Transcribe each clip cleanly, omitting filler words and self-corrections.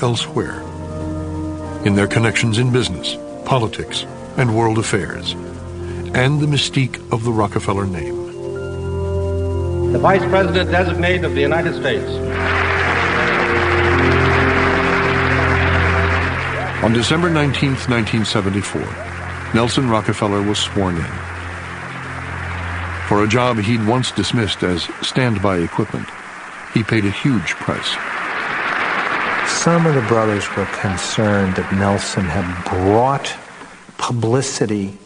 elsewhere, in their connections in business, politics, and world affairs, and the mystique of the Rockefeller name. The Vice President designate of the United States. On December 19, 1974, Nelson Rockefeller was sworn in. For a job he'd once dismissed as standby equipment, he paid a huge price. Some of the brothers were concerned that Nelson had brought publicity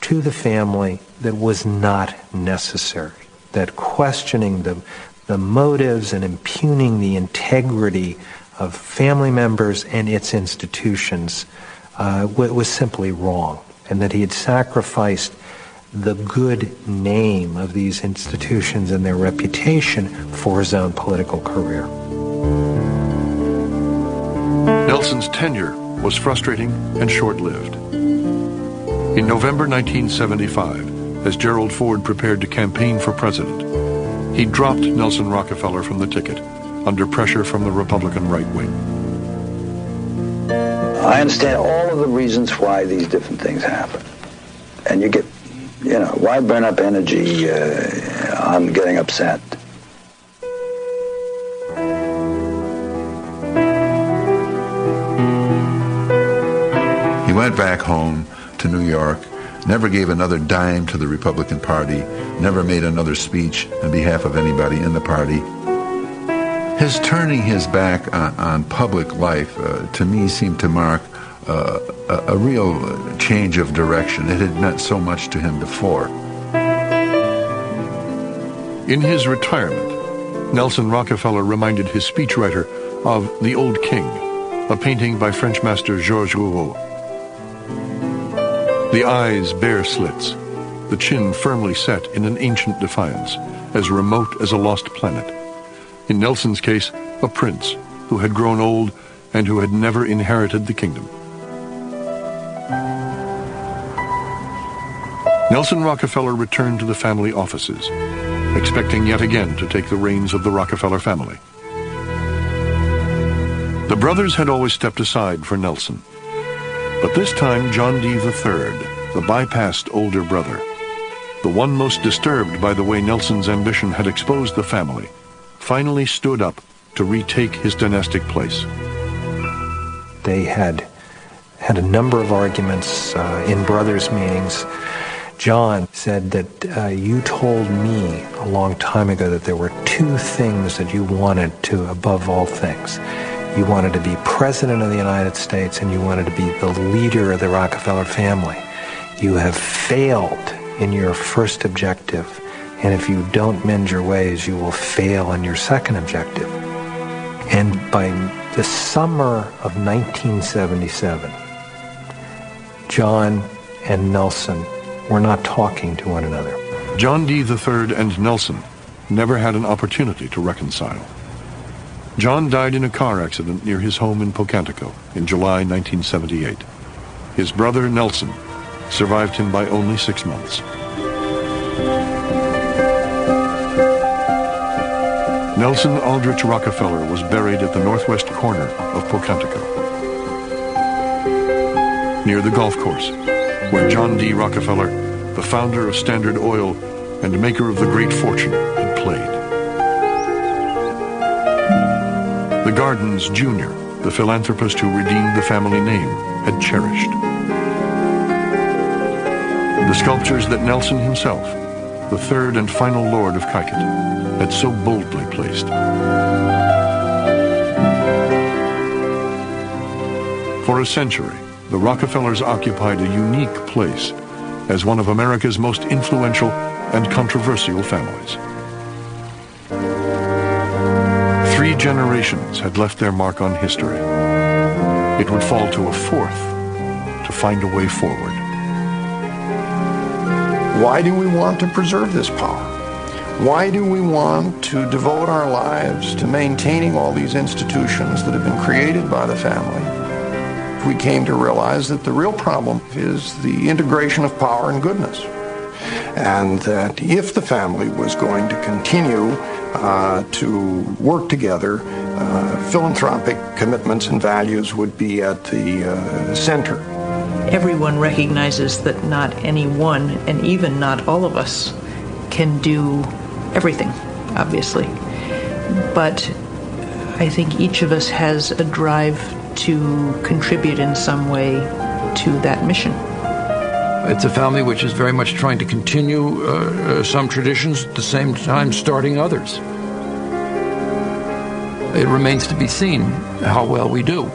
to the family that was not necessary, that questioning the motives and impugning the integrity of family members and its institutions was simply wrong, and that he had sacrificed the good name of these institutions and their reputation for his own political career. Nelson's tenure was frustrating and short-lived. In November 1975, as Gerald Ford prepared to campaign for president, he dropped Nelson Rockefeller from the ticket under pressure from the Republican right wing. I understand all of the reasons why these different things happen. And you get, why burn up energy on getting upset? He went back home to New York, never gave another dime to the Republican Party, never made another speech on behalf of anybody in the party. His turning his back on public life, to me, seemed to mark a real change of direction. It had meant so much to him before. In his retirement, Nelson Rockefeller reminded his speechwriter of The Old King, a painting by French master Georges Rouault. The eyes bare slits, the chin firmly set in an ancient defiance, as remote as a lost planet. In Nelson's case, a prince who had grown old and who had never inherited the kingdom. Nelson Rockefeller returned to the family offices, expecting yet again to take the reins of the Rockefeller family. The brothers had always stepped aside for Nelson. But this time, John D. III, the bypassed older brother, the one most disturbed by the way Nelson's ambition had exposed the family, finally stood up to retake his dynastic place. They had a number of arguments in brothers' meetings. John said that you told me a long time ago that there were two things that you wanted to, above all things. You wanted to be president of the United States, and you wanted to be the leader of the Rockefeller family. You have failed in your first objective, and if you don't mend your ways, you will fail in your second objective. And by the summer of 1977, John and Nelson were not talking to one another. John D. III and Nelson never had an opportunity to reconcile. John died in a car accident near his home in Pocantico in July 1978. His brother, Nelson, survived him by only 6 months. Nelson Aldrich Rockefeller was buried at the northwest corner of Pocantico, near the golf course, where John D. Rockefeller, the founder of Standard Oil and maker of the great fortune, had played. The Gardens Jr., the philanthropist who redeemed the family name, had cherished. The sculptures that Nelson himself, the third and final Lord of Kaiket, had so boldly placed. For a century, the Rockefellers occupied a unique place as one of America's most influential and controversial families. 3 generations had left their mark on history. It would fall to a 4th to find a way forward. Why do we want to preserve this power? Why do we want to devote our lives to maintaining all these institutions that have been created by the family? We came to realize that the real problem is the integration of power and goodness. And that if the family was going to continue to work together, philanthropic commitments and values would be at the center. Everyone recognizes that not any one, and even not all of us, can do everything, obviously. But I think each of us has a drive to contribute in some way to that mission. It's a family which is very much trying to continue some traditions, at the same time starting others. It remains to be seen how well we do.